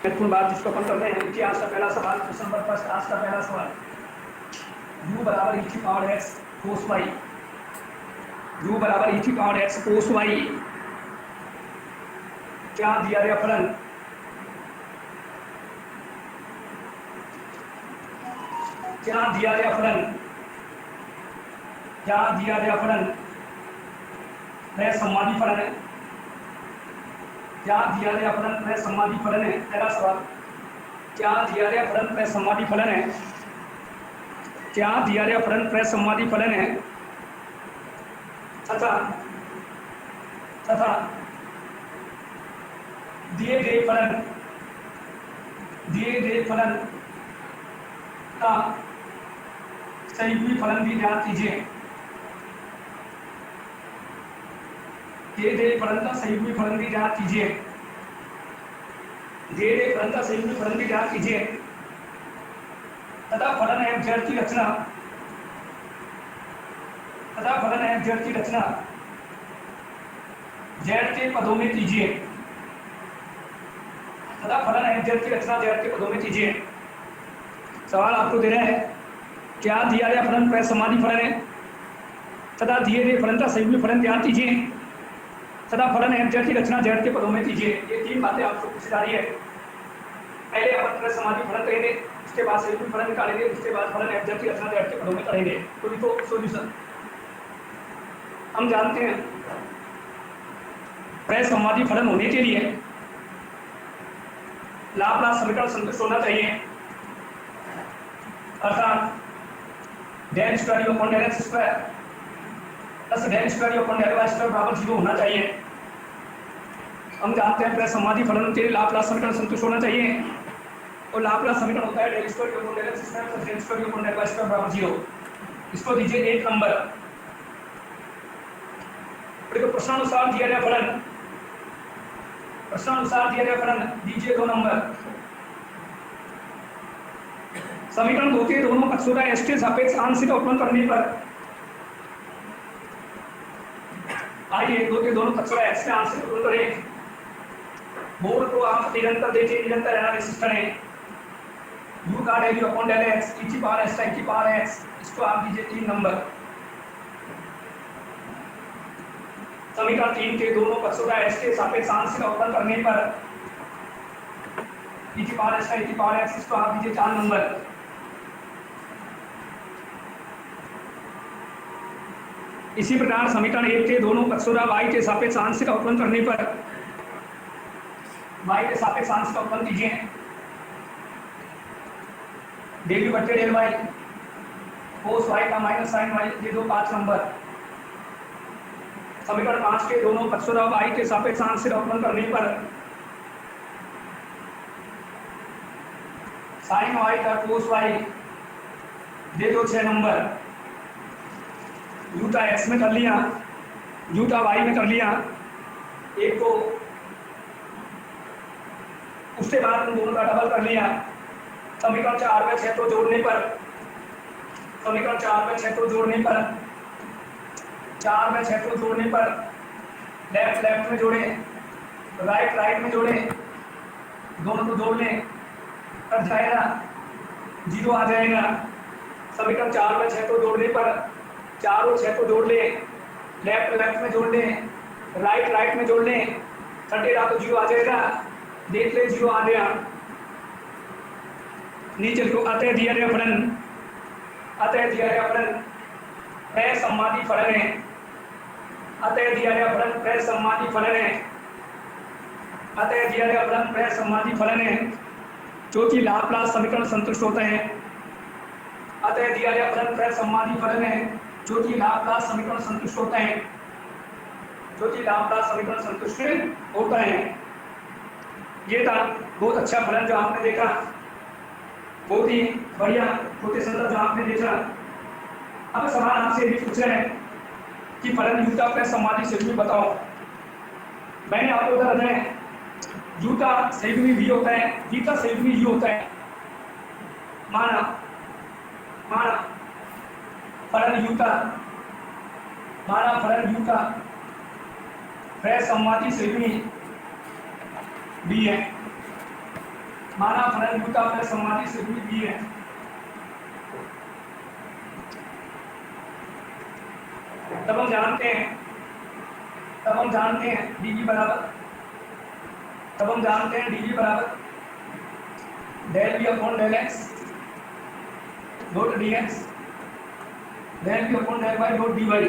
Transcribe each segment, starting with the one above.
महत्वपूर्ण बात जिसको अपन करते हैं कि आज का पहला सवाल क्वेश्चन नंबर फर्स्ट। आज का पहला सवाल u बराबर e की power x cos y, u बराबर e की पावर x cos y क्या दिया गया फलन क्या दिया गया फलन वह सम्मादी फलन है। क्या दिया गया फलन वह सम्मादी फलन है। पहला सवाल, क्या दिया गया फलन वह सम्मादी फलन है। क्या दिया गया फलन वह सम्मादी फलन है तथा दिए गए फलन का संयुग्मी फलन भी ज्ञात कीजिए। दिए गए फलन का संयुग्मी फलन भी ज्ञात कीजिए। दिए गए फलन का संयुग्मी फलन भी ज्ञात कीजिए तथा फलन है जड़ की रचना जड़ के पदों में कीजिए। तथा फलन है जड़ की रचना जड़ के पदों में कीजिए। सवाल आपको दे रहे हैं क्या दिया गया फलन वह सम्मादी फलन है तथा दिए गए फलन का संयुग्मी फलन ज्ञात कीजिए तथा फलन है जड़ की रचना जड़ के पदों में कीजिए। ये तीन बातें आपको पूछी जा रही है। पहले अपन समाधि फलन करेंगे, उसके बाद संयुग्मी फलन निकालेंगे, उसके बाद फलन है जड़ की रचना जड़ के पदों में करेंगे। तो सॉल्यूशन हम जानते हैं समाधि फलन होने के लिए लाप्लास समीकरण संतुष्ट होना चाहिए, अर्थात del square upon del x square plus del square upon del y square बराबर 0 होना चाहिए। हम जानते हैं समाधि फलन के लिए लाप्लास समीकरण संतुष्ट होना चाहिए और लाप्लास समीकरण होता है del square upon del x square plus del square upon del y square बराबर 0। इसको दीजिए 1 नंबर। देखो प्रश्नानुसार दिया गया फलन दीजिए 2 नंबर। समीकरण 2 के दोनों पक्षों का एस के सापेक्ष आंशिक अवकलन करने पर आइए 2 के दोनों पक्षों का एक्स के आंशिक अवकलन करें। मूल को आप निरंतर देखिए, निरंतर एनालिसिस करें। u का del upon del x e की पावर s की पावर x, इसको आप दीजिए 3 नंबर। समीकरण 3 के दोनों पक्षों का s के सापेक्ष आंशिक अवकलन करने पर e की पावर s की पावर x, इसको आप दीजिए 4 नंबर। इसी प्रकार समीकरण 1 के दोनों पक्षों का y के सापेक्ष आंशिक अवकलन करने पर y के सापेक्ष आंशिक अवकलन कीजिए। डेल u बटे डेल y cos y का माइनस sin y, ये दो 5 नंबर। समीकरण 5 के दोनों पक्षों का y के सापेक्ष आंशिक अवकलन करने पर sin y का cos y, ये दो 6 नंबर। u का x में कर लिया, u का y में कर लिया एक को, उसके बाद उन दोनों का डबल कर लिया। समीकरण 4 में 6 को जोड़ने पर 4 में 6 को जोड़ने पर लेफ्ट में जोड़े, राइट में जोड़े, दोनों को जोड़ लें, कट जाएगा, 0 आ जाएगा। समीकरण 4 में 6 को जोड़ने पर 4 और 6 को जोड़ ले, लेफ्ट में जोड़ ले, राइट में जोड़ ले, कटेगा तो 0 आ जाएगा। देख ले 0 आ गया। नीचे को अतः दिया गया फलन असम्मादी फलन है। अतः दिया गया फलन असम्मादी फलन है जो कि लाप्लास समीकरण संतुष्ट होता है। अतः दिया गया फलन असम्मादी फलन है जो कि लाप्लास समीकरण संतुष्ट होता है। ये था बहुत अच्छा फलन जो आपने देखा, बहुत ही बढ़िया, बहुत ही सुंदर जो आपने देखा। अब सवाल आपसे भी पूछ रहे हैं कि फलन u का असम्मादी संयुग्मी बताओ। मैंने आपको बता रहे हैं u का संयुग्मी v होता है, v का संयुग्मी u होता है। माना फलन u का असम्मादी संयुग्मी b है। माना फलन यूटा प्लस समाधि से भी बी है। तब हम जानते हैं dv बराबर, तब हम जानते हैं dv बराबर del B upon del x dot d x del B upon del y dot d y.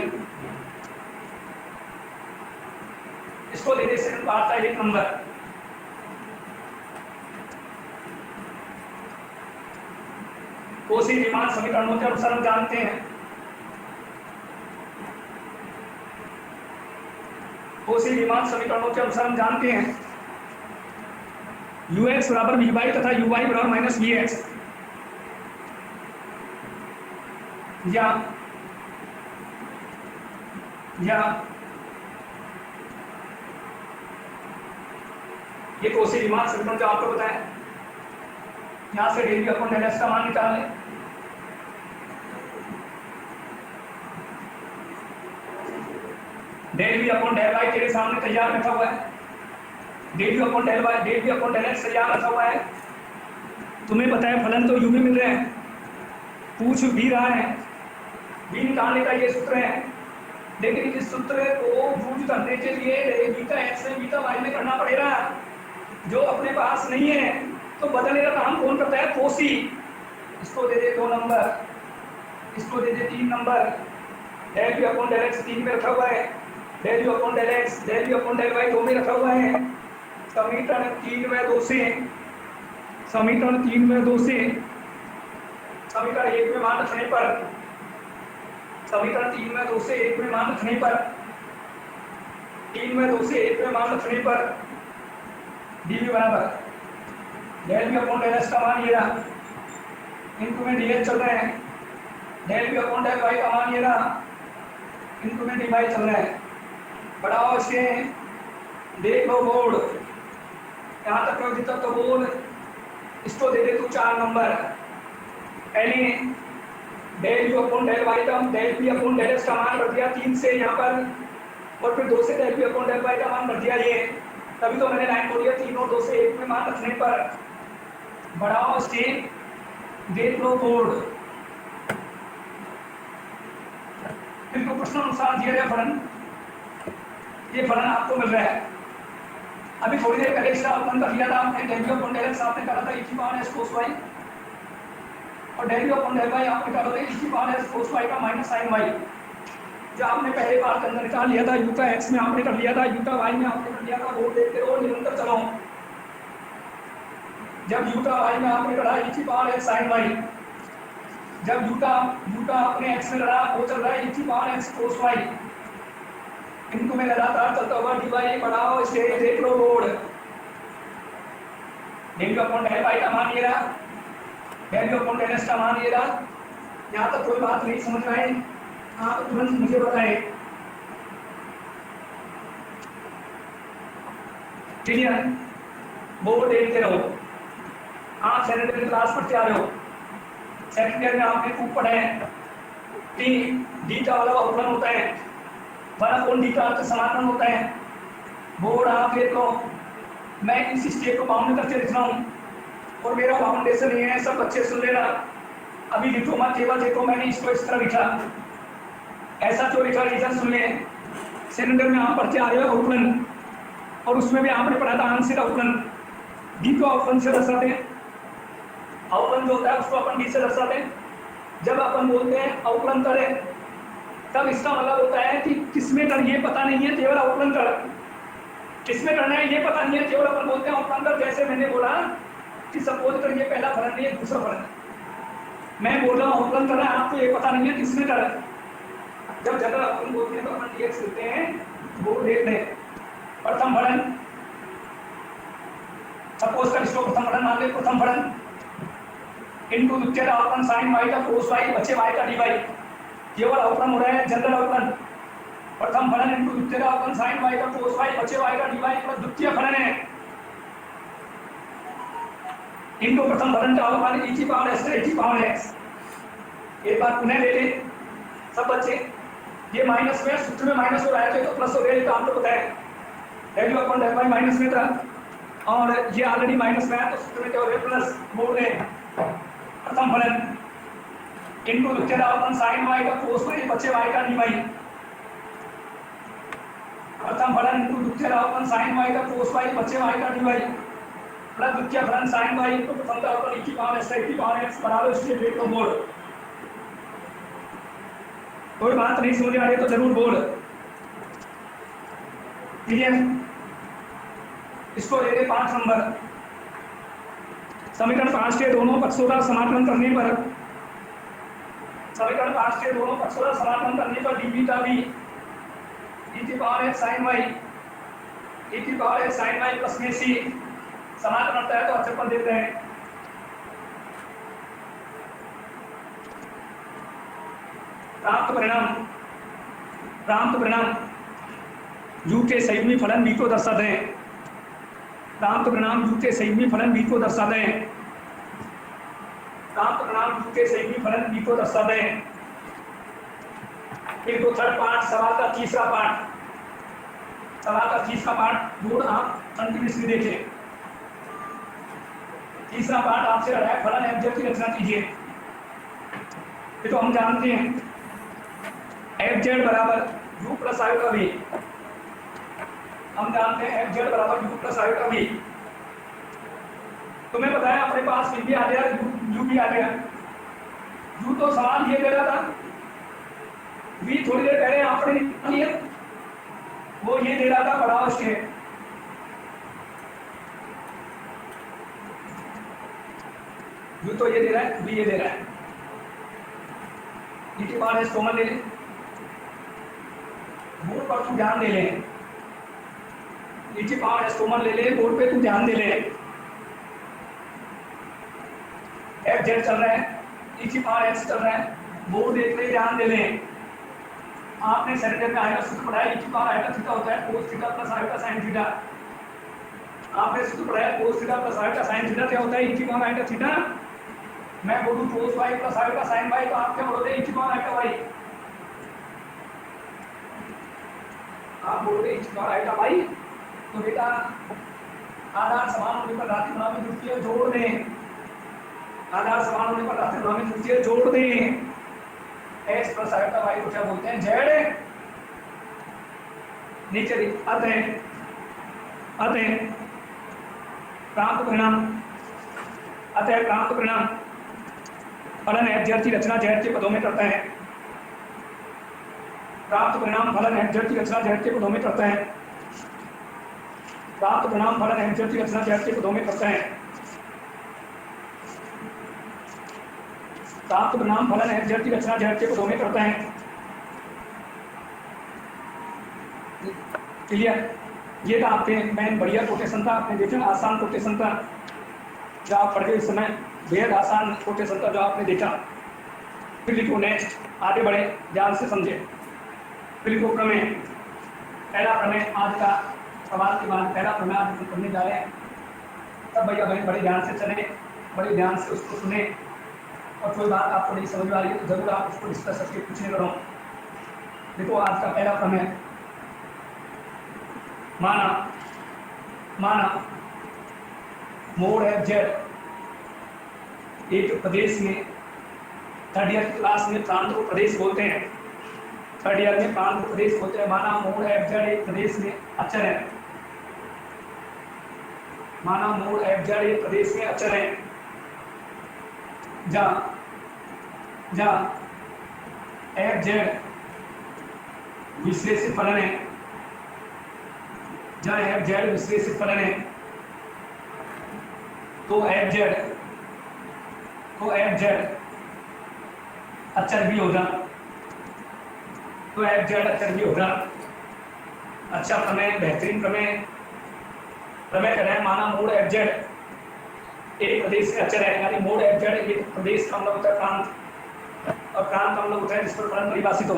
इसको दे दे सेकंड पार्ट का एक नंबर, कोसी रीमान समीकरणों के अनुसार हम जानते हैं कोसी रीमान समीकरणों के अनुसार हम जानते हैं ux बराबर वी वाई तथा uy बराबर माइनस वी एक्स, या ये कोसी रीमान समीकरण जो आपको बताया, यहां से del B upon del x का मान निकाल लें। Del B upon del y तेरे सामने तैयार रखा हुआ है, del B upon del y del B upon del x तैयार रखा हुआ है। तुम्हें पता है फलन तो यू भी मिल रहे हैं, पूछ भी रहा है, बी निकालने का ये सूत्र है, लेकिन इस सूत्र को यूज करने के लिए बीटा एक्स में बीटा वाई में करना पड़ेगा, जो अपने पास नहीं है। तो बदलने का काम कौन करता है? कोसी। इसको दे दे 2 नंबर, इसको दे दे 3 number, del B upon del x 3 में रखा हुआ है, del B upon del x del B upon del y 2 में रखा हुआ है। समीकरण 3 में 2 से समीकरण 3 में 2 से समीकरण 1 में मान रखने पर समीकरण 3 में 2 से 1 में मान रखने पर 3 में 2 से 1 में मान रखने पर dv बराबर del B upon del x का मान ये रहा, इनको में dx चल रहा है, del B upon del Y का मान ये रहा, इनको में dy चल रहा है। बढ़ाओ इसके, देख लो बोर्ड, यहाँ तक रहो जितना तो बोर्ड। इसको दे दे तू 4 नंबर, पहले del B upon del Y का del B upon del x का मान भर दिया 3 से यहाँ पर, और फिर 2 से del B upon del Y का मान भर दिया ये, तभी तो मैंने लाइन बोली है 3 और 2 से 1 में मान रखने पर। बढ़ाओ इसके, देख लो बोर्ड। इनको प्रश्न अनुसार दिया गया फलन, ये फलन आपको मिल रहा है। अभी थोड़ी देर पहले इसका अवकलन कर लिया था आपने, del B upon del x आपने कहा था e की पावर s cos y, और del B upon del y आपने कहा था e की पावर s cos y का माइनस sin y। जो आपने पहले बार के अंदर निकाल लिया था, u का x में आपने कर लिया था, u का y में आपने कर लिया था, वो देखते रहो निरंतर चलो। जब u का y में आपने करा e की पावर x sin y, जब u का अपने x में लड़ा, वो चल रहा है e की पावर x cos y। इनको में लगातार चलता हुआ dy बढ़ाओ इसे, देख लो board. Del B upon del Y का मान ये रहा, del B upon del x का मान ये रहा। यहाँ तक कोई बात नहीं समझ में आई? आप तुरंत मुझे बताएं। क्लियर? बोर्ड देखते रहो। आप सेकेंड ईयर क्लास पढ़ते आ रहे हो, सेकेंड ईयर में आपने खूब पढ़ा है कि डीटा वाला अवकलन होता है, वाला कौन डीटा का समाकलन होता है। बोर्ड आप देख लो, मैं इस स्टेप को बाउंड करके लिख रहा हूँ और मेरा बाउंडेशन ये है, सब बच्चे सुन लेना। अभी लिखो मत, केवल देखो मैंने इसको इस तरह लिखा, ऐसा क्यों लिखा रीजन सुन ले। सेकेंड ईयर में आप पढ़ते आ रहे हो अवकलन, और उसमें भी आपने पढ़ा था आंशिक अवकलन। डी को अवकलन से दर्शाते हैं, अवकलन जो होता है उसको अपन डी से दर्शाते हैं। जब अपन बोलते हैं अवकलन करें, तब इसका मतलब होता है कि किसमें कर ये पता नहीं है, केवल अवकलन कर किसमें करना है ये पता नहीं है, केवल अपन बोलते हैं अवकलन कर। जैसे मैंने बोला कि सपोज कर ये पहला फलन नहीं है, दूसरा फलन, मैं बोल रहा हूँ अवकलन करना है, आपको ये पता नहीं है किसमें कर। जब जगह अपन बोलते हैं तो अपन डीएक्स लिखते हैं, वो देख ले। प्रथम फलन, सपोज कर इसको प्रथम फलन मान ले, प्रथम फलन इनटू द्वितीय अवकलन sin y का cos y बचे y का dy, केवल अवकलन हो रहा है, जनरल अवकलन। प्रथम फलन इनटू द्वितीय अवकलन sin y का cos y बचे y का dy प्लस द्वितीय फलन है इनटू प्रथम फलन का अवकलन e की पावर s e की पावर x। एक बार पुनः ले ले सब बच्चे, ये माइनस में सूत्र में माइनस हो रहा है तो प्लस हो गया, ये तो आपको पता है। Del upon del y minus में था, और ये ऑलरेडी माइनस में है तो सूत्र में क्या हो रहा है प्लस मोड है प्रथम फलन इनटू द्वितीय अवकलन sin y का cos y बचे y का dy प्रथम फलन इनटू द्वितीय अवकलन sin y का cos y बचे y का dy प्लस द्वितीय फलन sin y इनटू प्रथम अवकलन e की पावर x बराबर इसके रेट का मोड। कोई बात नहीं समझ आ रही तो जरूर बोल। क्लियर? इसको ले ले 5 नंबर। समीकरण 5 के दोनों पक्षों का समाकलन करने पर dv का भी e की power x sin y plus में c समाकलन होता है तो अचरपन देते हैं। प्राप्त परिणाम u के संयुग्मी फलन v को दर्शाते हैं। प्राप्त परिणाम u के संयुग्मी फलन v को दर्शाते हैं। प्राप्त परिणाम u के संयुग्मी फलन v को दर्शाते हैं। फिर तो थर्ड पार्ट सवाल का तीसरा पार्ट बोर्ड आप कंटिन्यूअसली देखें। तीसरा पार्ट आपसे रहा है फलन एफ की रचना कीजिए। ये तो हम जानते हैं एफ जेड बराबर यू प्लस आयोटा वी। हम जानते हैं एफ जेड बराबर यू प्लस आयोटा वी। तुम्हें बताया अपने पास भी आ गया यू भी आ गया। यू तो सवाल ये दे रहा था, वी थोड़ी देर पहले आपने निकाल लिया, वो ये दे रहा था बढ़ाओ इसके। यू तो ये दे रहा है, वी ये दे रहा है। ई की पावर एस कॉमन ले लें, बोर्ड पर तू ध्यान दे ले। ई की पावर एस कॉमन ले ले, बोर्ड पे तू ध्यान दे ले। एफ जेड चल रहा है, ई की पावर एक्स चल रहा है, बोर्ड देख ले, ध्यान दे ले। आपने सेकेंड में आएगा सूत्र पढ़ाया ई की पावर आयोटा थीटा होता है cos theta plus iota sin theta. आपने सूत्र पढ़ाया cos theta plus iota sin theta क्या होता है ई की पावर आयोटा थीटा। मैं बोलूं cos y plus iota sin y तो आप क्या बोलोगे ई की पावर आयोटा y। आप बोलोगे ई की पावर आयोटा y तो बेटा आधार समान होने पर घातीय गुणा में द्वितीय जोड़ दें। आधार समान होने पर घातीय गुणा में द्वितीय जोड़ दें। x प्लस आयोटा y को क्या बोलते हैं z। नीचे अतः प्राप्त परिणाम फलन एफ जेड की रचना z के पदों में करता है। प्राप्त परिणाम फलन एफ जेड की रचना z के पदों में करता है। प्राप्त परिणाम फलन एफ जेड की रचना z के पदों में करता है। प्राप्त परिणाम फलन एफ जेड की रचना z के पदों में करता है। क्लियर? ये था आपके मेन बढ़िया कोटेशन था, आपने देखा आसान कोटेशन था जो आप पढ़ गए इस समय, बेहद आसान कोटेशन था जो आपने देखा। फिर लिखो नेक्स्ट, आगे बढ़े, ध्यान से समझे। फिर लिखो प्रमेय। पहला प्रमेय आज का सवाल के बाद पहला प्रमेय आज हम पढ़ने जा रहे हैं। तब भैया बहन बड़े ध्यान से चले, बड़े ध्यान से उसको सुने, और कोई बात आपको नहीं समझ में आ रही है तो जरूर आप उसको डिस्कस करके पूछने करो। देखो आज का पहला प्रमेय, माना मोड एफ जेड एक प्रदेश में, थर्ड ईयर की क्लास में प्रांत को प्रदेश बोलते हैं। थर्ड ईयर में प्रांत को प्रदेश बोलते हैं। माना मोड एफ जेड एक प्रदेश में अचर है। माना मोड एफ जेड एक प्रदेश में अचर है। जा एफ जेड विश्लेषित फलन है। जहाँ एफ जेड विश्लेषित फलन है तो एफ जेड अचर भी होगा। तो एफ जेड अचर भी होगा। अच्छा प्रमेय, बेहतरीन प्रमेय कर रहे हैं। माना मोड एफ जेड एक प्रदेश में अचर है, यानी मोड एफ जेड एक प्रदेश का मतलब होता है प्रांत, और प्रांत का मतलब होता है जिस पर फलन परिभाषित हो।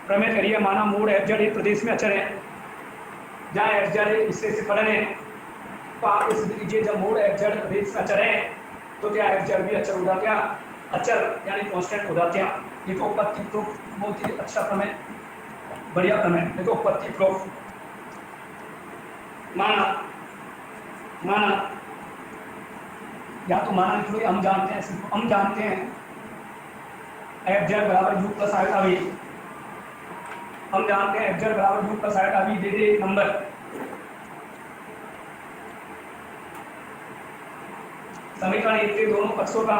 प्रमेय करिए, माना मोड एफ जेड एक प्रदेश में अचर है जहाँ एफ जेड एक विश्लेषित फलन है। तो आप ये सिद्ध कीजिए जब मोड एफ जेड प्रदेश में अचर है तो क्या एफ जेड भी अचर होगा? क्या अचर यानी कांस्टेंट होगा? क्या? ये तो उपपत्ति प्रूफ, बहुत ही अच्छा प्रमेय, बढ़िया प्रमेय। देखो उपपत्ति प्रूफ, माना, या तो माना लिख लो, हम जानते हैं, सिर्फ हम जानते हैं एफ जेड बराबर यू प्लस आयोटा वी, हम जानते हैं एफ जेड बराबर यू प्लस आयोटा वी, दे दे नंबर। समीकरण एक के दोनों पक्षों का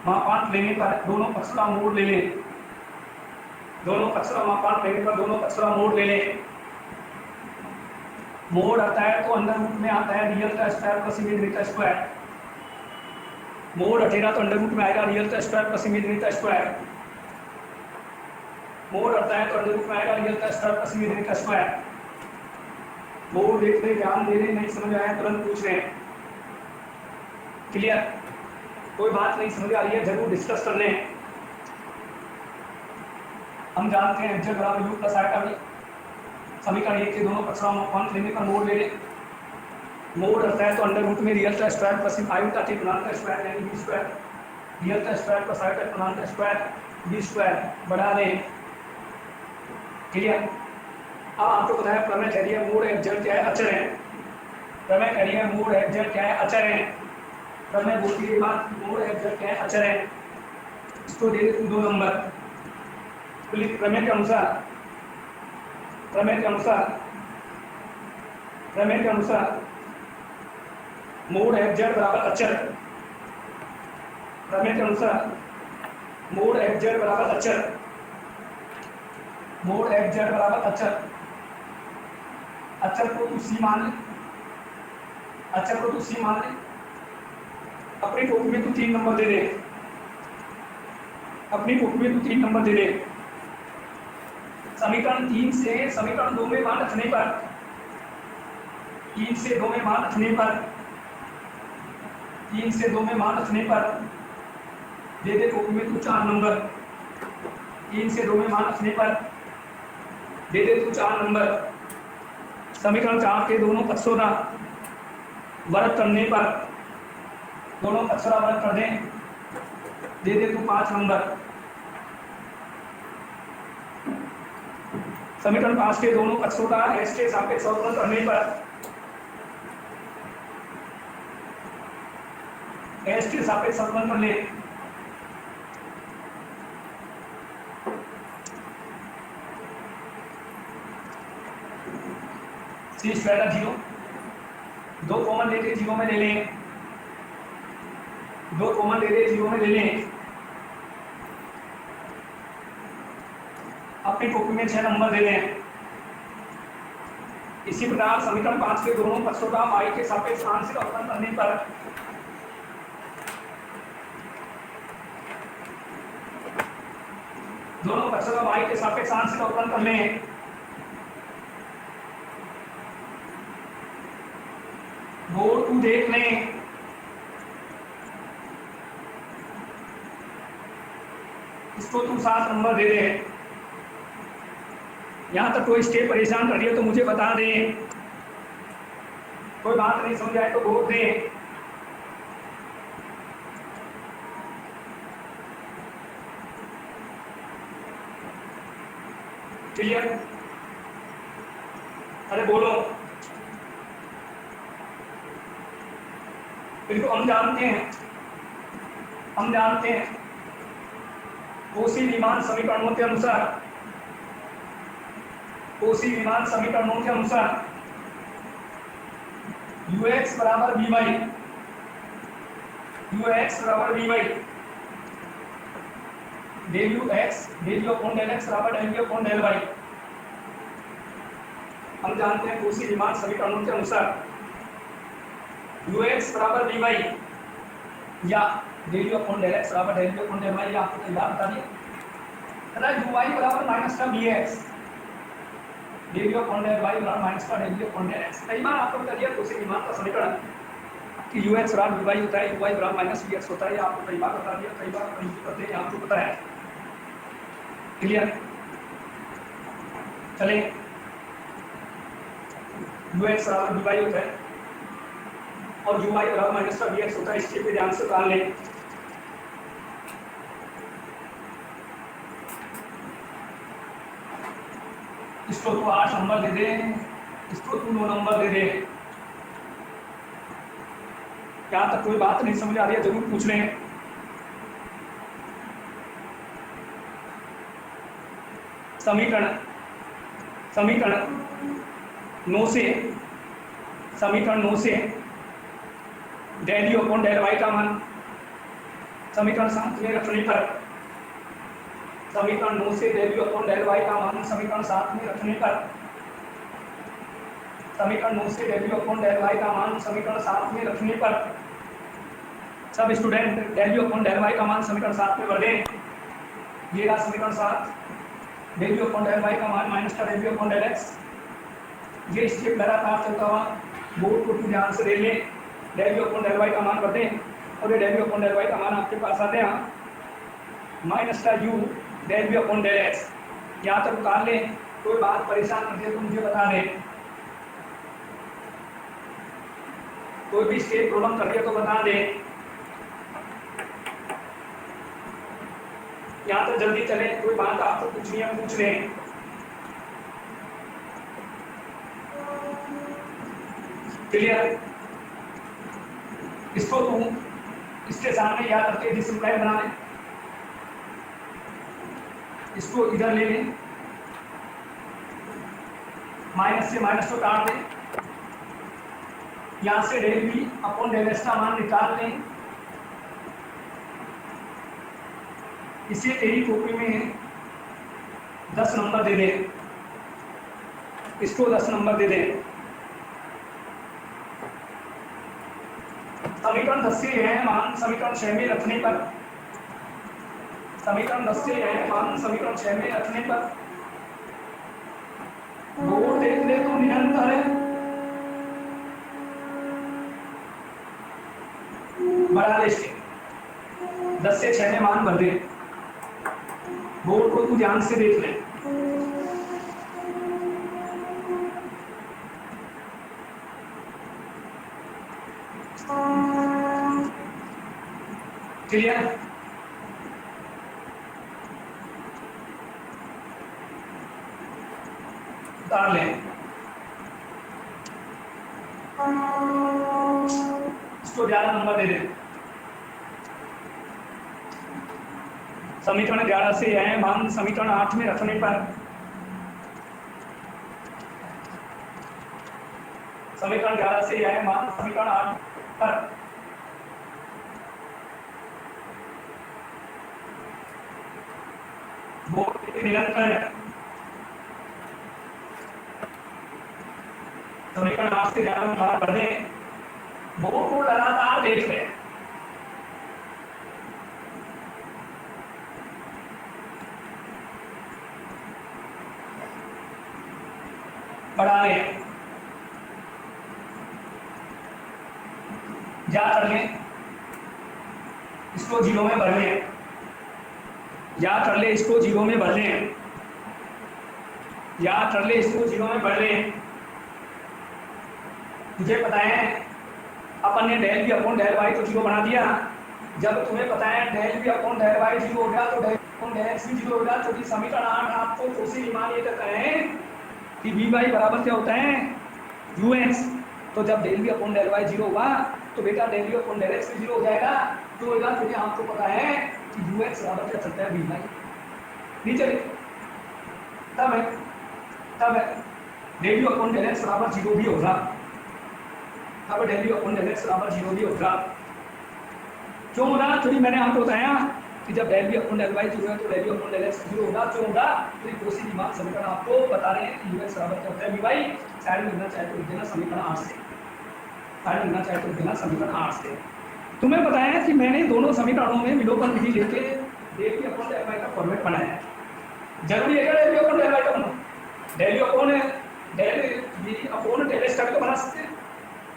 मापांक लेने पर दोनों पक्षों का मोड ले लें, दोनों पक्षों का मापांक लेने पर दोनों पक्षों का मोड ले लें। मोड आता है तो अंडर रूट में आता है रियल का स्क्वायर प्लस इमेजिनरी का स्क्वायर, मोड हटेगा तो अंडर रूट में आएगा रियल का स्क्वायर प्लस इमेजिनरी का स्क्वायर, मोड हटता है तो अंडर रूट में आएगा रियल का स्क्वायर प्लस इमेजिनरी का स्क्वायर। मोड देख रहे, ध्यान दे रहे, नहीं समझ आया तुरंत पूछ रहे हैं। क्लियर? कोई बात नहीं समझ आ रही है जरूर डिस्कस कर लें। हम जानते हैं एफ बराबर यू प्लस आयोटा वी, समीकरण एक के दोनों पक्षों का मापांक लेने पर मोड ले लें। मोड रहता है तो अंडर रूट में रियल का स्क्वायर प्लस आयोटा के गुणांक का स्क्वायर यानी बी स्क्वायर, रियल का स्क्वायर प्लस आयोटा के गुणांक का स्क्वायर बी स्क्वायर बढ़ा लें। क्लियर? अब आपको पता है प्रमेय कह रही है मोड एफ जेड क्या है, अचर है। प्रमेय कह रही है मोड एफ जेड क्या है, अचर है। प्रमेय बोलती है बात मोड एफ जेड क्या है, अचर है। इसको दे दे 2 नंबर। प्रमेय के अनुसार मोड एफ जेड बराबर अचर, प्रमेय के अनुसार मोड एफ जेड बराबर अचर, मोड एफ जेड बराबर अचर। अचर को तू सी मान ले, अचर को तू सी मान ले। अपनी कॉपी में तू 3 नंबर दे दे, अपनी कॉपी में तू 3 नंबर दे दे। समीकरण 3 से समीकरण 2 में मान रखने पर, 3 से 2 में मान रखने पर, 3 से 2 में मान रखने पर दे दे कॉपी में तू 4 नंबर। 3 से 2 में मान रखने पर दे दे तू 4 नंबर। समीकरण 4 के दोनों पक्षों का वर्ग करने पर, दोनों पक्षों का वर्ग कर दें, दे दे तू 5 नंबर। समीकरण 5 के दोनों पक्षों का एस के सापेक्ष अवकलन करने पर, एस के सापेक्ष अवकलन कर ले, सी स्क्वायर 0, 2 कॉमन लेके 0 में ले लें, 2 कॉमन ले ले 0 में ले लें। अपनी कॉपी में 6 नंबर दे लें। इसी प्रकार समीकरण 5 के दोनों पक्षों का y के सापेक्ष आंशिक अवकलन करने पर, दोनों पक्षों का y के सापेक्ष आंशिक अवकलन कर लें। बोर्ड 2 देख लें। इसको तू 7 नंबर दे दे। यहाँ तक कोई स्टेप परेशान कर रही है तो मुझे बता दें, कोई बात नहीं समझ आए तो बोल दें। क्लियर? अरे बोलो। बिल्कुल हम जानते हैं कोसी विमान समीकरणों के अनुसार, कोसी विमान समीकरणों के अनुसार ux बराबर by, ux बराबर by, del ux del u upon del x बराबर del u upon del y। हम जानते हैं कोसी विमान समीकरणों के अनुसार ux बराबर by या del u upon del x बराबर del u upon del y। आपको तो याद बता दिया है uy बराबर माइनस का bx, del u upon del y बराबर माइनस का del u upon del x। कई बार आपको बता दिया कोसी विमान का समीकरण कि ux बराबर by होता है, uy बराबर माइनस bx होता है। आपको कई बार बता दिया, कई बार नहीं करते हैं, आपको पता है। क्लियर? चले, ux बराबर by होता है और uy बराबर माइनस का bx होता है। इसके पे ध्यान से उतार लें। इसको तू 8 नंबर दे दे, इसको तू 9 नंबर दे दे। यहाँ तक कोई बात नहीं समझ आ रही है जरूर पूछ लें। समीकरण 9 से del u upon del Y का मान समीकरण 7 में रखने पर, समीकरण 9 से del u upon del Y का मान समीकरण 7 में रखने पर, समीकरण 9 से del u upon del Y का मान समीकरण 7 में रखने पर सब student del u upon del Y का मान समीकरण 7 में भर दें। ये रहा समीकरण 7, del u upon del Y का मान माइनस का del u upon del x. ये स्टेप लगातार चलता हुआ बोर्ड को ध्यान से देख लें। Del u upon del Y का मान भर दें और ये del u upon del Y का मान आपके पास आते हैं माइनस का u del u upon del x. यहाँ तक उतार लें, कोई बात परेशान करती है तो मुझे बता दें, कोई भी स्टेप प्रॉब्लम कर रही है तो बता दें। यहाँ तक जल्दी चले, कोई बात आपको पूछनी है पूछ लें। क्लियर? इसको तुम इसके सामने याद रखते डिसिप्लिन बना लें, इसको इधर ले लें, माइनस से माइनस को काट दें, यहां से del B upon del x का मान निकाल लें। इसे तेरी कॉपी में 10 नंबर दे दें, इसको 10 नंबर दे दें। समीकरण 10 से यह मान समीकरण 6 में रखने पर, समीकरण 10 से यह मान समीकरण 6 में रखने पर बोर्ड देख ले तो निरंतर है, बढ़ा ले इसके 10 से 6 में मान भर दे। बोर्ड को तू ध्यान से देख ले। क्लियर? उतार लें, इसको 11 नंबर दे दें। समीकरण 11 से यह मान समीकरण 8 में रखने पर, समीकरण 11 से यह मान समीकरण 8 पर निरंतर है। समीकरण 8 से 11 मान भर दें, बोर्ड को लगातार देख लें। बढ़ा लें, जा कर लें, इसको 0 में भर लें, याद कर ले इसको 0 में भर लें, याद कर ले इसको 0 में भर लें। तुझे पता है अपन ने del B upon del y तो 0 बना दिया। जब तुम्हें पता है del B upon del y 0 हो गया तो डेल अपॉन डेल एक्स भी 0 हो गया। तो समीकरण 8 आपको कोसी मान ये कहता है कि बी वाई बराबर क्या होता है यू एक्स। तो जब del B upon del y 0 होगा तो बेटा del B upon del x भी 0 हो जाएगा। तो होगा तुझे आपको पता है कि यू एक्स बराबर क्या चलता है बी वाई। नीचे तब del u upon del x बराबर 0 भी होगा, तब del u upon del x बराबर 0 भी होगा। क्यों होगा? थोड़ी मैंने आपको बताया कि जब del B upon del y 0 है तो del u upon del x 0 होगा। क्यों होगा? तो ये कोसी रीमान समीकरण आपको बता रहे हैं कि यू एक्स बराबर क्या होता है बी वाई। साइड में लिखना चाहे तो लिख देना समीकरण 8 से, साइड में लिखना चाहे तो लिख देना समीकरण 8 से। तुम्हें पता है कि मैंने दोनों समीकरणों में विलोपन विधि लेके del B upon del Y का फॉर्मेट बनाया है। जरूरी है क्या del B upon del Y का बनाना? Del B upon del x का भी तो बना सकते हैं।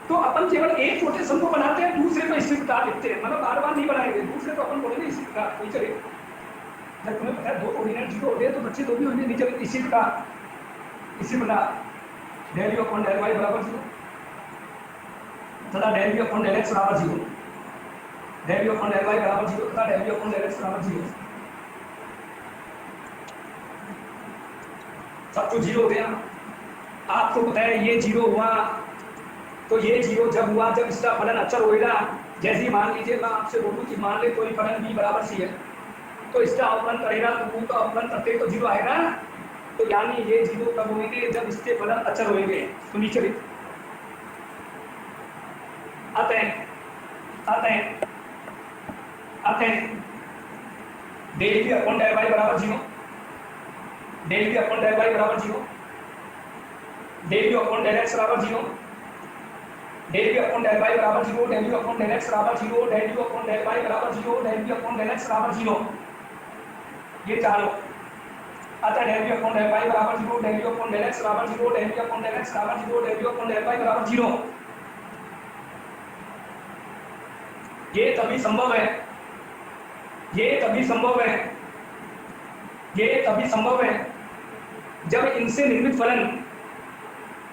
तो अपन केवल एक रोटेशन को बनाते हैं, दूसरे को इसी प्रकार लिखते हैं, मतलब बार बार नहीं बनाएंगे। दूसरे को अपन बोलेंगे इसी प्रकार कोई चले। जब तुम्हें पता है 2 कोऑर्डिनेट 0 होते हैं तो बच्चे 2 भी होंगे नीचे इसी प्रकार del u upon del Y बराबर 0 तथा del u upon del x बराबर 0, del u upon del Y बराबर 0 तथा del u upon del x बराबर 0। सब तो 0 हो गया। आपको पता है ये 0 हुआ तो ये जीरो जब हुआ जब इसका फलन अचर होगा, जैसे मान लीजिए मैं आपसे बोलूँ कि मान ले कोई फलन b बराबर c है, तो इसका अवकलन करेगा तो u का अवकलन करते तो जीरो आएगा। तो यानी ये जीरो कब होंगे, जब इसके फलन अचर होंगे। तो नीचे आते हैं del B upon del Y बराबर zero, del B upon del Y बराबर zero, del B upon del x बराबर zero, del B upon del Y बराबर zero, del B upon del x बराबर zero, del B upon del Y बराबर zero, del B upon del x बराबर zero. ये चारों आता है del B upon del Y बराबर zero, del B upon del x बराबर zero, del B upon del x बराबर zero, del B upon del Y बराबर जीरो। ये तभी संभव है, ये तभी संभव है, ये तभी संभव है जब इनसे निर्मित फलन,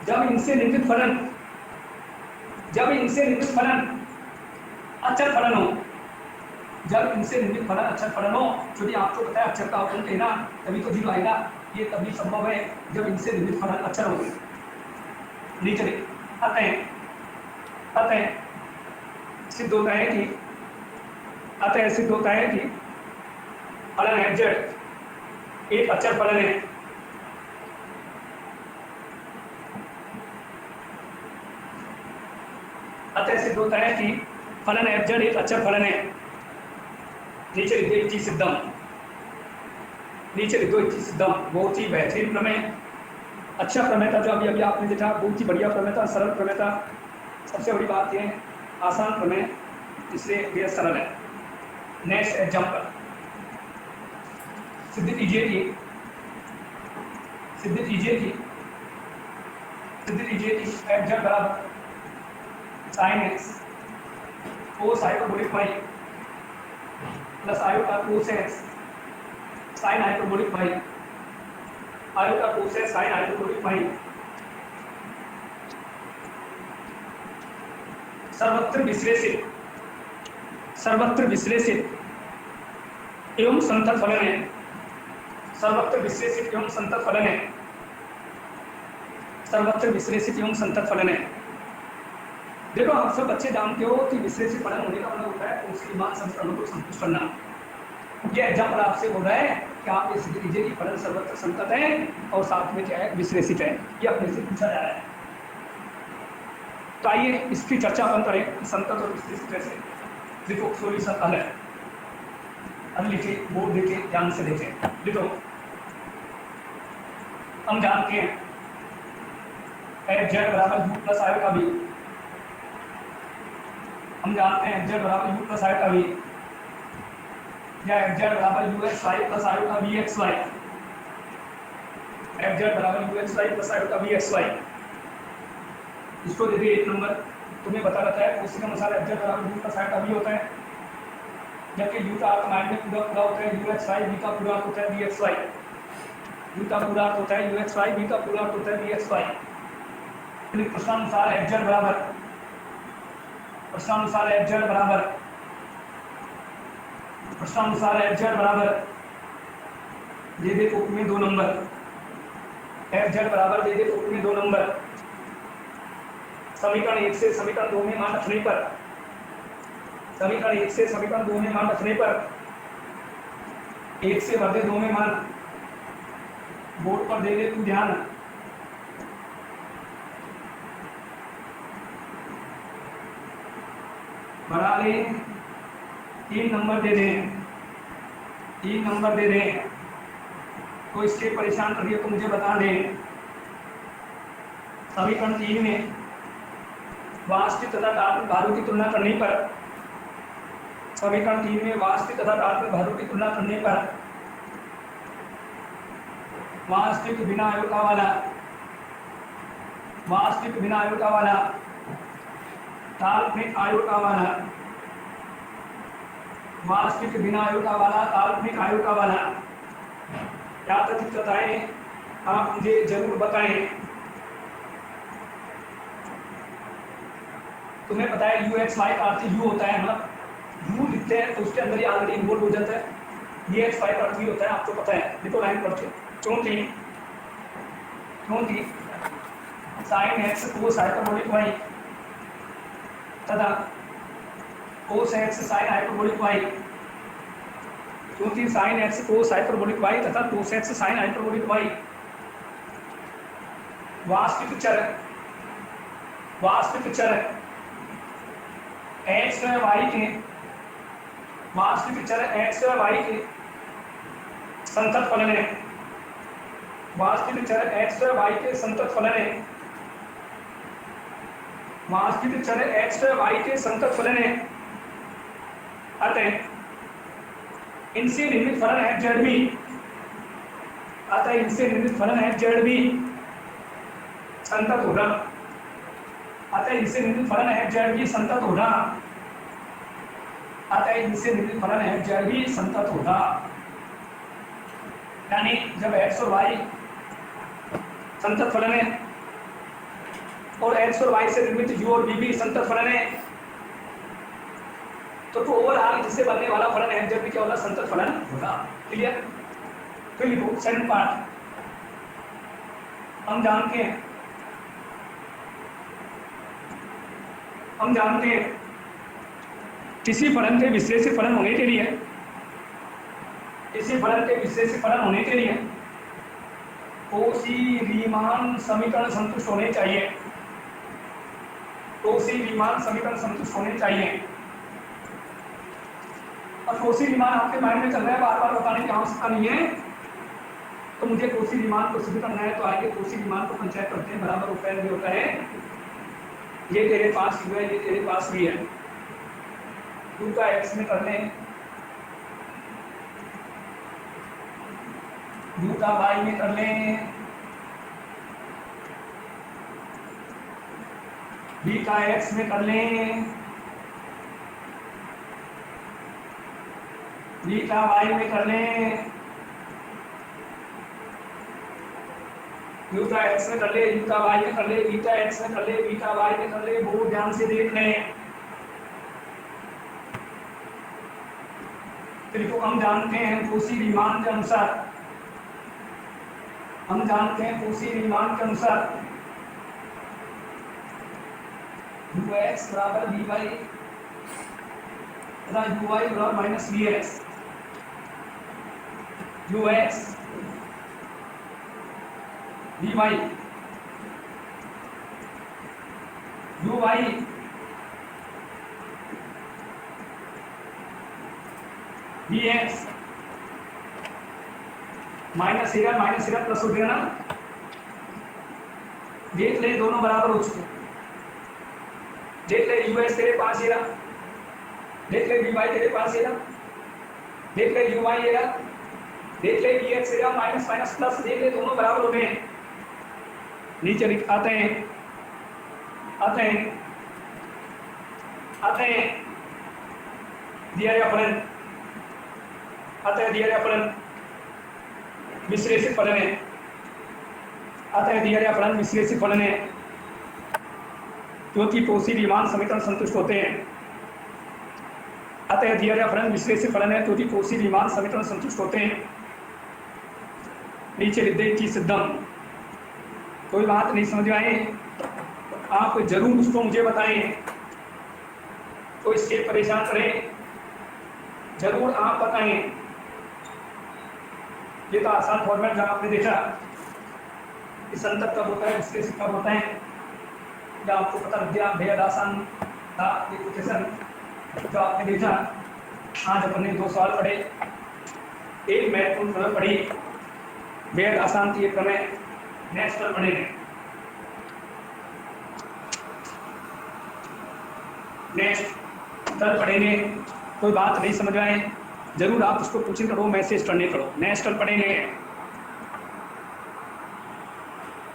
जब इनसे निर्मित फलन, जब इनसे निर्मित फलन अचर फलन हो, जब इनसे निर्मित फलन अचर फलन हो। क्योंकि आपको पता है अचर का अवकलन लेना तभी तो जीरो आएगा। ये तभी संभव है जब इनसे निर्मित फलन अचर हो। नीचे अतः सिद्ध होता है कि अतः सिद्ध होता है कि फलन f z एक अचर फलन है। अतः सिद्ध होता है कि फलन f z एक अचर फलन है। नीचे लिखो इति सिद्धम, नीचे लिखो इति सिद्धम। बहुत ही बेहतरीन प्रमेय, अच्छा प्रमेय था जो अभी अभी आपने देखा, बहुत ही बढ़िया प्रमेय था, सरल प्रमेय था। सबसे बड़ी बात ये आसान प्रमेय, इसलिए बेहद सरल है। नेक्स्ट एग्जाम्पल सिद्ध कीजिए कि एफ जेड बराबर sine x cos hyperbolic Y plus iota cos x sine hyperbolic Y, iota cos x sine hyperbolic Y सर्वत्र विश्लेषित एवं संतत फलन है। सर्वत्र विश्लेषित एवं संतत फलन है। सर्वत्र विश्लेषित एवं संतत फलन है। देखो आप सब बच्चे जानते हो कि विश्लेषित फलन होने का मतलब होता है उसकी मान समीकरणों को संतुष्ट करना। ये एग्जाम्पल आपसे बोल रहा है कि आप ये सिद्ध कीजिए कि फलन सर्वत्र संतत है और साथ में क्या है, विश्लेषित है। ये अपने से पूछा जा रहा है। तो आइए इसकी चर्चा अपन करें, संतत और विश्लेषित कैसे। देखो सोल्यूशन हल है, अब लिखे बोर्ड देखे ध्यान से देखें। देखो हम जानते हैं एफ जेड बराबर यू प्लस आयोटा बी, हम जानते हैं एफ जेड बराबर यू प्लस आयोटा बी, या एफ जेड बराबर U X Y plus iota B X Y, F Z बराबर U X Y plus iota B X Y. इसको दे दिए 1 नंबर, तुम्हें बता रहता है उसी के अनुसार एफ जेड बराबर यू प्लस आयोटा बी होता है, जबकि यू का अर्थ माइंड में पूरा पूरा होता है यू एक्स वाई, बी का पूरा अर्थ होता है बी एक्स वाई, यू का पूरा अर्थ होता है यू एक्स वाई, बी का पूरा अर्थ होता है बी एक्स वाई। प्रश्नानुसार एफ जेड बराबर, प्रश्नानुसार एफ जेड बराबर, प्रश्नानुसार एफ जेड बराबर दे दे उप में 2 नंबर, एफ जेड बराबर दे दे उप में 2 नंबर। समीकरण 1 से समीकरण 2 में मान रखने पर, समीकरण 1 से समीकरण 2 में मान रखने पर 1 से भर दे 2 में मान, बोर्ड पर दे दे तू ध्यान। बढ़ा ले 3 नंबर दे दें, 3 नंबर दे दें। तो इसके परेशान करिए तो मुझे बता दें। समीकरण 3 में वास्तविक तथा काल्पनिक भारों की तुलना करने पर, समीकरण 3 में वास्तविक तथा काल्पनिक भारों की तुलना करने पर वास्तविक बिना आयोटा वाला, वास्तविक बिना आयोटा वाला, काल्पनिक आयोटा वाला, वास्तविक बिना आयोटा वाला, काल्पनिक आयोटा वाला क्या तथ्य बताएं, आप मुझे जरूर बताएं। तुम्हें पता है यू एक्स वाई का अर्थ यू होता है, मतलब यू लिखते हैं तो उसके अंदर ही ऑलरेडी इन्वॉल्व हो जाता है। ये एक्स वाई का अर्थ भी होता है, आपको पता है। देखो लाइन पढ़ते क्योंकि sine x cos hyperbolic y तथा cos x sine hyperbolic y, क्योंकि sine x cos hyperbolic y तथा cos x sine hyperbolic y वास्तविक चर एक्स व वाई के वास्तविक चर एक्स व वाई के संतत फलन है। वास्तविक चर एक्स व वाई के संतत फलन है। वास्तविक चर एक्स व वाई के संतत फलन है। अतः इनसे निर्मित फलन है जेड बी। अतः इनसे निर्मित फलन है जेड बी संतत होगा। अतः इनसे निर्मित फलन है जेड बी संतत होगा। अतः इनसे निर्मित फलन है जेड बी संतत होगा। यानी जब एक्स और वाई संतत फलन है और एक्स और वाई से निर्मित यू और बी भी संतत फलन है, तो ओवरऑल जिससे बनने वाला फलन है जेड बी क्या होगा? संतत फलन होगा। क्लियर? फिर लिखो सेकंड पार्ट। हम जानते हैं किसी फलन के विश्लेषी फलन होने के लिए कोशी रीमान समीकरण संतुष्ट होने चाहिए। कोशी रीमान समीकरण संतुष्ट होने चाहिए। और कोशी रीमान आपके माइंड में चल रहा है, बार बार बताने की आवश्यकता नहीं है। तो मुझे कोशी रीमान को सिद्ध करना है, तो आगे कोशी रीमान को पंचायत करते हैं। बराबर रुपये भी होता है, ये तेरे पास भी है, ये तेरे पास भी है। टू का एक्स में कर लें, यू का वाई में कर लें, बी का एक्स में कर लें, बी का वाई में कर लें, यू का एक्स में कर ले, यू का वाई में कर ले, बी का एक्स में कर ले, बी का वाई में कर ले। बहुत ध्यान से देख लें। देखो हम जानते हैं कोशी रीमान के अनुसार, यू एक्स बराबर बी वाई तथा यू वाई बराबर minus b x. U x b y, u y b x. Minus इधर प्लस हो गया ना। देख ले दोनों बराबर हो चुके। देख ले यू एक्स तेरे पास ये रहा, देख ले बी वाई तेरे पास ये रहा, देख ले यू वाई ये रहा, देख ले बी एक्स ये रहा, माइनस माइनस प्लस, देख ले दोनों बराबर हो गए। नीचे आते हैं दिया गया फलन मिश्रित फलन है। अतः दिया गया फलन मिश्रित फलन है क्योंकि कोशी रीमान समीकरण संतुष्ट होते हैं। अतः दिया गया फलन मिश्रित फलन है क्योंकि कोशी रीमान समीकरण संतुष्ट होते हैं। नीचे लिख दे कि सिद्धम। कोई बात नहीं समझ आए आप जरूर उसको मुझे बताएं, तो इसके परेशान करें, जरूर आप बताएं। ये तो आसान फॉर्मेट जहाँ आपने देखा कि संतत कब होता है, विश्लेषित कब होता है, या आपको पता लग गया बेहद आसान था ये क्वेश्चन जो आपने देखा। आज अपने 2 सवाल पढ़े, एक महत्वपूर्ण प्रमेय पढ़ी, बेहद आसान थी ये प्रमेय। नेक्स्ट कल पढ़ेंगे, कोई बात नहीं समझ आए जरूर आप उसको कोचिंग करो, मैसेज करने करो। नेक्स्ट कल पढ़ेंगे।